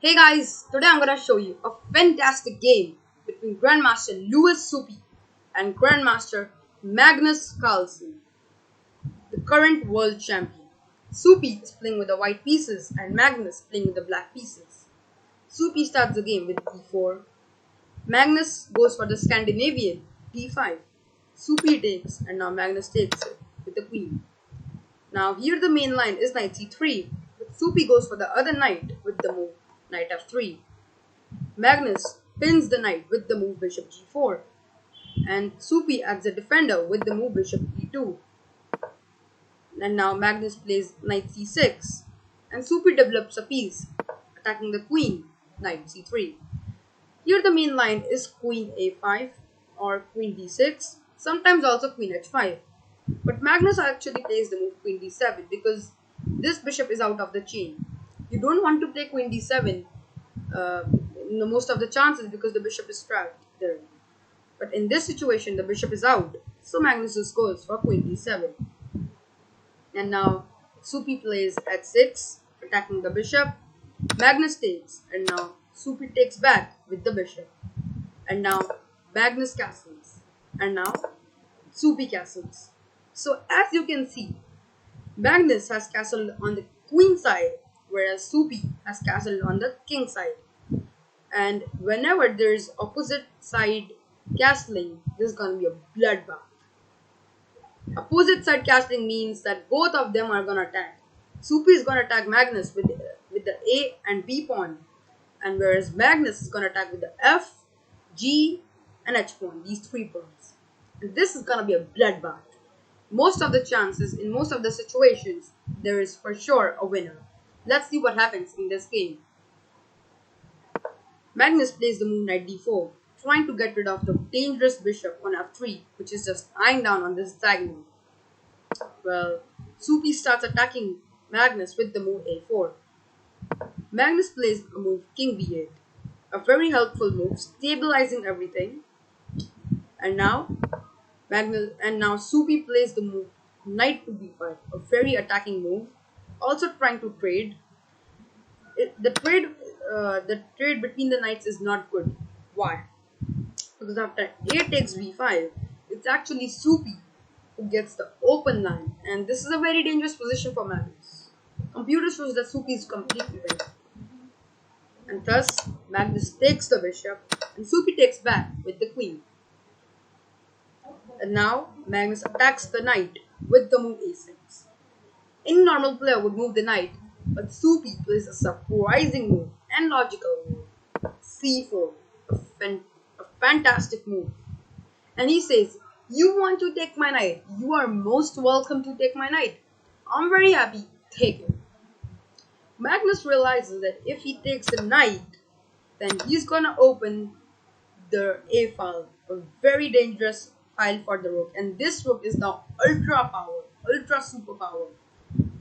Hey guys, today I'm gonna show you a fantastic game between Grandmaster Louis Supi and Grandmaster Magnus Carlsen, the current world champion. Supi is playing with the white pieces and Magnus playing with the black pieces. Supi starts the game with d4. Magnus goes for the Scandinavian d5. Supi takes and now Magnus takes it with the queen. Now here the main line is knight c3, but Supi goes for the other knight with the move knight f3. Magnus pins the knight with the move bishop g4, and Supi acts a defender with the move bishop e2. And now Magnus plays knight c6, and Supi develops a piece, attacking the queen, knight c3. Here the main line is queen a5 or queen d6, sometimes also queen h5. But Magnus actually plays the move queen d7 because this bishop is out of the chain. You don't want to play queen d7 in most of the chances because the bishop is trapped there. But in this situation, the bishop is out, so Magnus just goes for queen d7. And now Supi plays h6, attacking the bishop. Magnus takes, and now Supi takes back with the bishop. And now Magnus castles, and now Supi castles. So as you can see, Magnus has castled on the queen side, whereas Supi has castled on the king side. And whenever there is opposite side castling, there's gonna be a bloodbath. Opposite side castling means that both of them are gonna attack. Supi is gonna attack Magnus with the A and B pawn, and whereas Magnus is gonna attack with the F, G, and H pawn, these three pawns. And this is gonna be a bloodbath. Most of the chances, in most of the situations, there is for sure a winner. Let's see what happens in this game. Magnus plays the move knight d4, trying to get rid of the dangerous bishop on f3, which is just eyeing down on this diagonal. Well, Supi starts attacking Magnus with the move a4. Magnus plays a move king b8, a very helpful move, stabilizing everything. And now Supi plays the move knight to b5, a very attacking move, also trying to trade. The trade between the knights is not good. Why? Because after a takes b5, it's actually Supi who gets the open line, and this is a very dangerous position for Magnus. Computer shows that Supi is completely winning, and thus Magnus takes the bishop, and Supi takes back with the queen. And now Magnus attacks the knight with the move a6. Any normal player would move the knight, but Supi plays a surprising move and logical move, c4, a fantastic move. And he says, "You want to take my knight? You are most welcome to take my knight. I'm very happy, take it." Magnus realizes that if he takes the knight, then he's gonna open the a file, a very dangerous file for the rook, and this rook is now ultra superpower,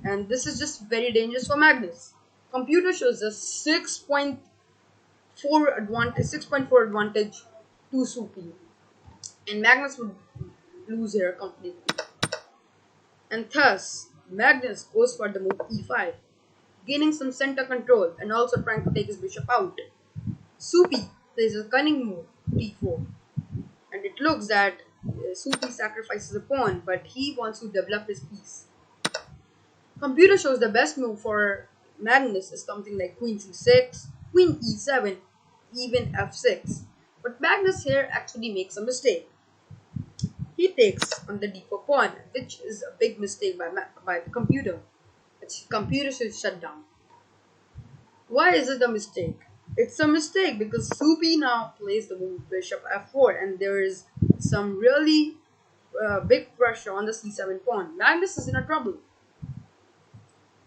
and this is just very dangerous for Magnus. Computer shows a 6.4 advantage to Supi, and Magnus would lose here completely. And thus Magnus goes for the move e5, gaining some center control and also trying to take his bishop out. Supi plays a cunning move d4, and it looks that Supi sacrifices a pawn, but he wants to develop his piece. Computer shows the best move for Magnus is something like queen c6, queen e7, even f6. But Magnus here actually makes a mistake. He takes on the d4 pawn, which is a big mistake by the computer. The computer should shut down. Why is it a mistake? It's a mistake because Supi now plays the move bishop f4, and there is some really big pressure on the c7 pawn. Magnus is in a trouble.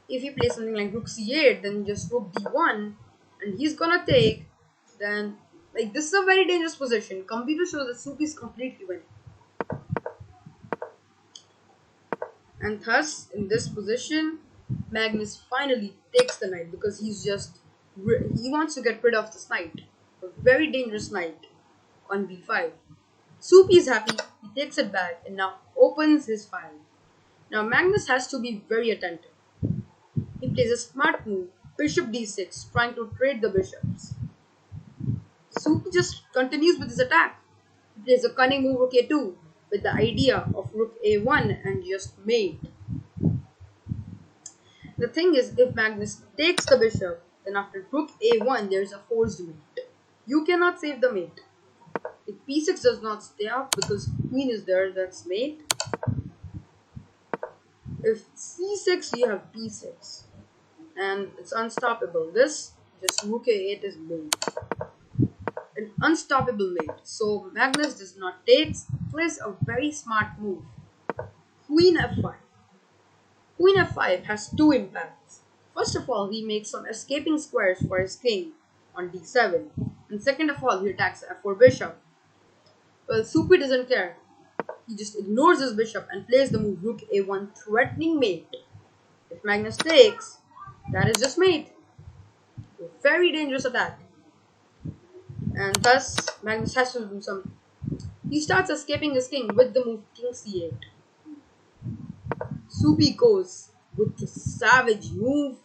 If he plays something like rook c8, then just rook d1, and he's gonna take, then like this is a very dangerous position. Computer shows that Supi is completely winning. And thus, in this position, Magnus finally takes the knight because he wants to get rid of this knight, a very dangerous knight on b5. Supi is happy, he takes it back and now opens his file. Now Magnus has to be very attentive. He plays a smart move bishop d6, trying to trade the bishops. Supi just continues with his attack. He plays a cunning move rook a2 with the idea of rook a1 and just mate. The thing is, if Magnus takes the bishop, then after rook a1 there is a forced mate. You cannot save the mate. If p6 does not stay up because queen is there, that's mate. If c6, you have b6 and it's unstoppable. This just rook a8 is mate, an unstoppable mate. So Magnus does not take, plays a very smart move. Queen f5. Queen f5 has two impacts. First of all, he makes some escaping squares for his king on d7, and second of all, he attacks f4 bishop. Well, Supi doesn't care. He just ignores his bishop and plays the move rook a1, threatening mate. If Magnus takes, that is just mate. A very dangerous attack. And thus, Magnus has to do something. He starts escaping his king with the move king c8. Supi goes with the savage move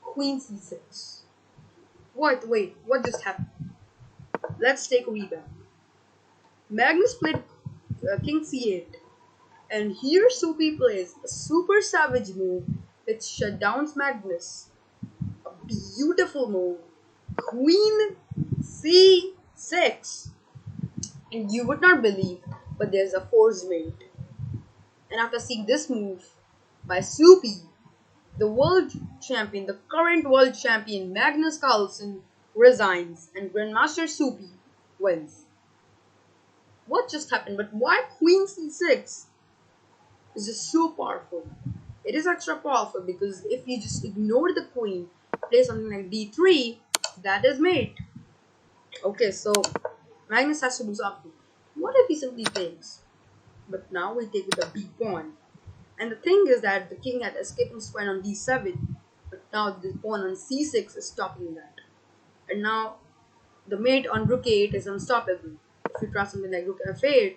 queen c6. Wait, what just happened? Let's take a reback. Magnus played king c8, and here Supi plays a super savage move which shutdowns Magnus. A beautiful move, queen c6, and you would not believe, but there's a forced mate. And after seeing this move by Supi, the world champion, the current world champion Magnus Carlsen resigns and Grandmaster Supi wins. What just happened? But why queen c6 is just so powerful? It is extra powerful because if you just ignore the queen, play something like d3, that is mate. Okay, so Magnus has to do something. What if he simply takes? But now we take with the b pawn. And the thing is that the king had escaping square on d7, but now the pawn on c6 is stopping that. And now the mate on rook a8 is unstoppable. If you try something like rook f8,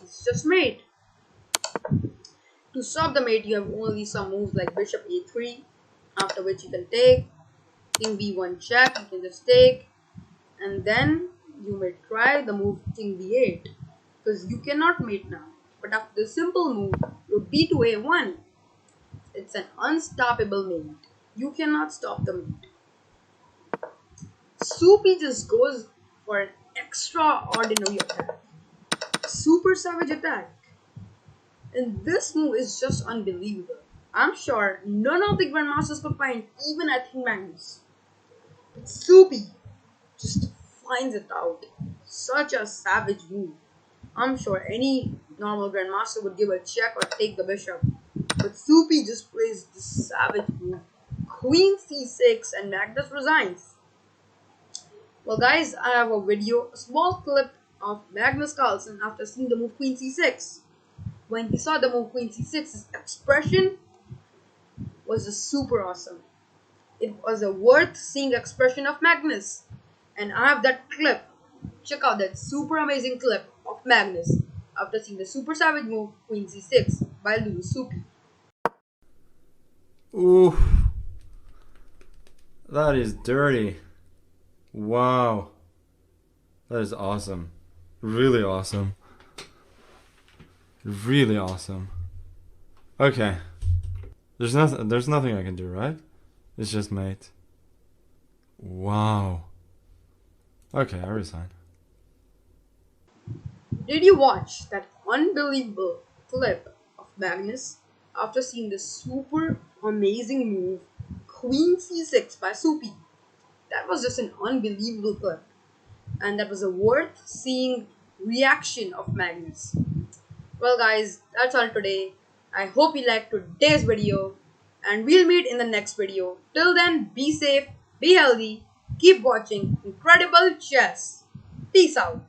it's just mate. To stop the mate, you have only some moves like bishop a3, after which you can take, king b1 check, you can just take, and then you may try the move king b8, because you cannot mate now. But after the simple move, rook b to a1, it's an unstoppable mate. You cannot stop the mate. Supi just goes for an extraordinary attack. Super savage attack. And this move is just unbelievable. I'm sure none of the Grandmasters could find, even I think Magnus. But Supi just finds it out. Such a savage move. I'm sure any normal Grandmaster would give a check or take the bishop. But Supi just plays this savage move. Queen c6 and Magnus resigns. Well guys, I have a video, a small clip of Magnus Carlsen after seeing the move queen c6. When he saw the move queen c6, his expression was just super awesome. It was a worth seeing expression of Magnus. And I have that clip. Check out that super amazing clip of Magnus after seeing the super savage move queen c6 by Supi. Ooh, that is dirty. Wow, that is awesome. Really awesome. Really awesome. Okay, there's nothing I can do, right? It's just mate. Wow. Okay, I resign. Did you watch that unbelievable clip of Magnus after seeing the super amazing move queen c6 by Supi? That was just an unbelievable clip, and that was a worth seeing reaction of Magnus. Well guys, that's all today. I hope you liked today's video, and we'll meet in the next video. Till then, be safe, be healthy, keep watching Incredible Chess. Peace out.